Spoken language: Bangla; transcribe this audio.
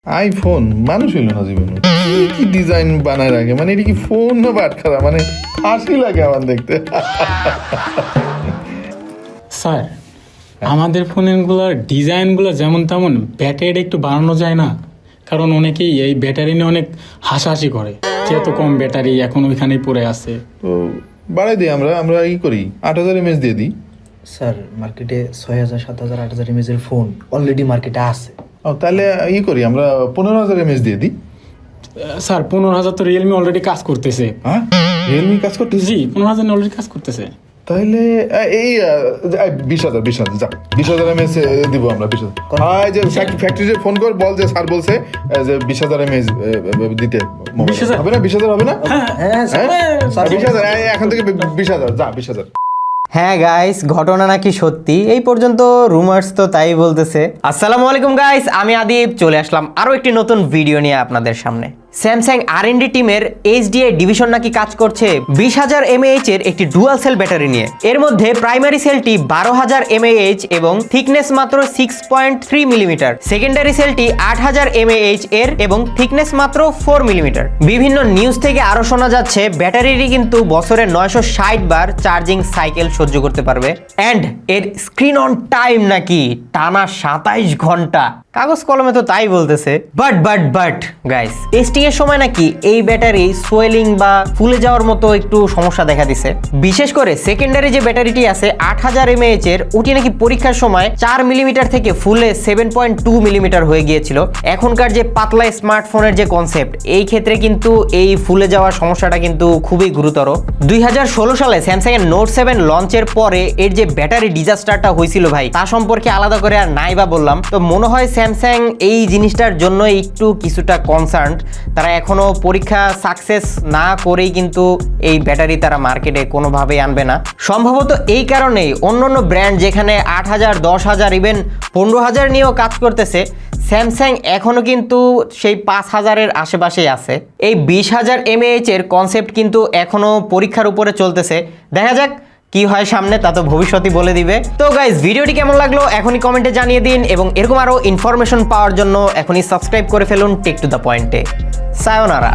আইফোন মানুষ হইল না জীবনে, কি কি ডিজাইন বানায় রাখে, মানে এটা কি ফোন না বাটখারা, মানে হাসি লাগে আমার দেখতে। স্যার আমাদের ফোনগুলোর ডিজাইনগুলো যেমন তেমন ব্যাটারি একটু বাড়ানো যায় না? কারণ অনেকেই এই ব্যাটারি নিয়ে অনেক হাসাহাসি করে যে এত কম ব্যাটারি এখন ওইখানেই পড়ে আছে। তো বাড়াই দিই আমরা ই করি 8000 mAh দিয়ে দিই। স্যার মার্কেটে 6000, 7000, 8000 mAh এর ফোন অলরেডি মার্কেটে আছে। ও তাহলে ই করি আমরা 15000 mAh দিয়ে দিই। স্যার 15000 তো রিয়েলমি অলরেডি কাজ করতেছে। হ্যাঁ রিয়েলমি কাজ করতেছি। জি 15000 অলরেডি কাজ করতেছে। তাহলে এই 20000 যা 20000 mAh দিব আমরা 20000। হ্যাঁ যে ফ্যাক্টরিতে ফোন কর, বল যে স্যার বলছে যে 20000 mAh দিতে। 20000 হবে না? 20000 হবে না? হ্যাঁ স্যার 20000 এখন থেকে 20000 যা 20000। হ্যাঁ গাইস, ঘটনা নাকি সত্যি, এই পর্যন্ত রুমার্স তো তাই বলতেছে। আসসালামু আলাইকুম গাইস, আমি আদিব চলে আসলাম আরও একটি নতুন ভিডিও নিয়ে আপনাদের সামনে। স্যামসাং R&D টিমের HDI ডিভিশন নাকি কাজ করছে 20000 mAh এর একটি ডুয়াল সেল ব্যাটারি নিয়ে। এর মধ্যে প্রাইমারি সেলটি 12000 mAh এবং থিকনেস মাত্র 6.3 মিলিমিটার, সেকেন্ডারি সেলটি 8000 mAh এর এবং থিকনেস মাত্র 4 মিলিমিটার। বিভিন্ন নিউজ থেকে আরো শোনা যাচ্ছে ব্যাটারিটি কিন্তু বছরে 960 বার চার্জিং সাইকেল সহ্য করতে পারবে অ্যান্ড এর স্ক্রিন অন টাইম নাকি টানা 27 ঘন্টা। কাগজ কলমে তো তাই বলতেছে, বাট গাইস টেস্টিং এর সময় নাকি এই ব্যাটারি সোয়েলিং বা ফুলে যাওয়ার মতো একটু সমস্যা দেখা দিছে। বিশেষ করে সেকেন্ডারি যে ব্যাটারিটি আছে 8000 mAh এর, ওটি নাকি পরীক্ষার সময় 4 মিলিমিটার থেকে ফুলে 7.2 মিলিমিটার হয়ে গিয়েছিল। এখনকার যে পাতলা স্মার্টফোনের যে কনসেপ্ট, এই ক্ষেত্রে কিন্তু এই ফুলে যাওয়ার সমস্যাটা কিন্তু খুবই গুরুতর। 2016 সালে স্যামসাং এর নোট 7 লঞ্চের পরে এর যে ব্যাটারি ডিজাস্টারটা হয়েছিল ভাই, তা সম্পর্কে আলাদা করে আর নাই বা বললাম। তো মনে হয় স্যামসাং এই জিনিসটার জন্য একটু কিছুটা কনসার্ন। তারা এখনো পরীক্ষা সাকসেস না করেই কিন্তু এই ব্যাটারি তারা মার্কেটে কোনোভাবেই আনবে না। সম্ভবত এই কারণেই অন্যান্য ব্র্যান্ড যেখানে 8000, 10000, ইভেন 15000 নিয়েও কাজ করতেছে, স্যামসাং এখনো কিন্তু সেই 5000-এর আশেপাশেই আছে। এই 20000 mAh এর কনসেপ্ট কিন্তু এখনো পরীক্ষার উপরে চলতেছে। দেখা যাক কি হয় সামনে, তা তো ভবিষ্যৎই বলে দিবে। তো গাইজ ভিডিওটি কেমন লাগলো এখনই কমেন্টে জানিয়ে দিন এবং এরকম আরও ইনফরমেশন পাওয়ার জন্য এখনই সাবস্ক্রাইব করে ফেলুন টেক টু দ্য পয়েন্টে। সায়োনারা।